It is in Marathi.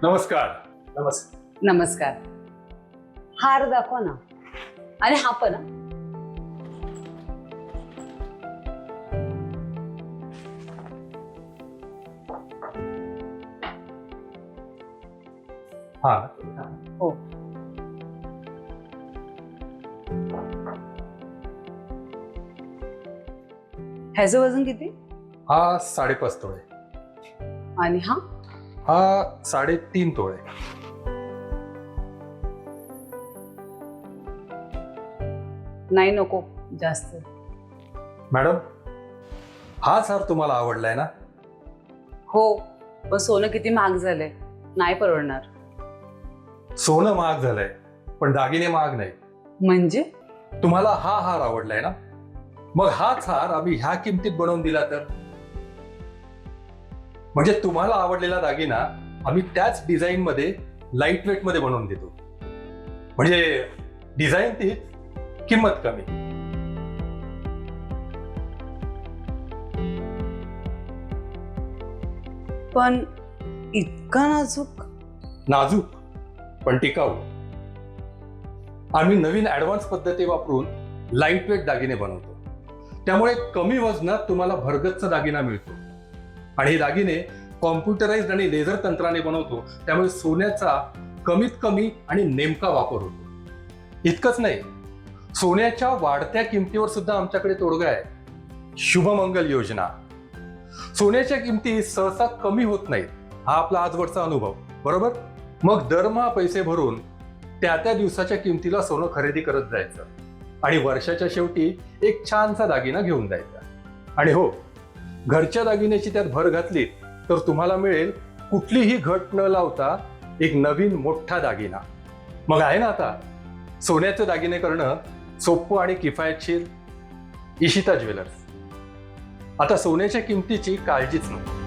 नमस्कार. नमस्कार. नमस्कार. हार दाखवा ना. आणि हा पण हा. हा हो. ह्याचं वजन किती? हा 5.5 तोळे. आणि हा? हा 3.5 तोळे. नाही, नको जास्त. मॅडम, हाच हार तुम्हाला आवडलाय ना? हो, पण सोनं किती महाग झालंय, नाही परवडणार. सोनं महाग झालंय पण दागिने महाग नाही. म्हणजे? तुम्हाला हा हार आवडलाय ना, मग हाच हार आम्ही ह्या किमतीत बनवून दिला तर? म्हणजे तुम्हाला आवडलेला दागिना आम्ही त्याच डिझाईन मध्ये लाईट वेट मध्ये बनवून देतो. म्हणजे डिझाईन तीच, किंमत कमी. पण इतका नाजूक? नाजूक पण टिकाऊ. आम्ही नवीन ऍडव्हान्स पद्धती वापरून लाईट वेट दागिने बनवतो. त्यामुळे कमी वजनात तुम्हाला भरगच्च दागिना मिळतो. आणि हे दागिने कॉम्प्युटराइज्ड आणि लेझर तंत्राने बनवतो, त्यामुळे सोन्याचा कमीत कमी आणि नेमका वापर होतो. इतकंच नाही, सोन्याच्या वाढत्या किमतीवर सुद्धा आमच्याकडे तोडगा आहे. शुभमंगल योजना. सोन्याच्या किमती सहसा कमी होत नाहीत, हा आपला आजवरचा अनुभव, बरोबर? मग दरमहा पैसे भरून त्या दिवसाच्या किमतीला सोनं खरेदी करत जायचं आणि वर्षाच्या शेवटी एक छानसा दागिना घेऊन जायचा. आणि हो, घरच्या दागिन्याची त्यात भर घातली तर तुम्हाला मिळेल कुठलीही घट न लावता एक नवीन मोठा दागिना. मग आहे ना आता सोन्याचे दागिने करणं सोपं आणि किफायतशीर. इशिता ज्वेलर्स. आता सोन्याच्या किमतीची काळजीच नको.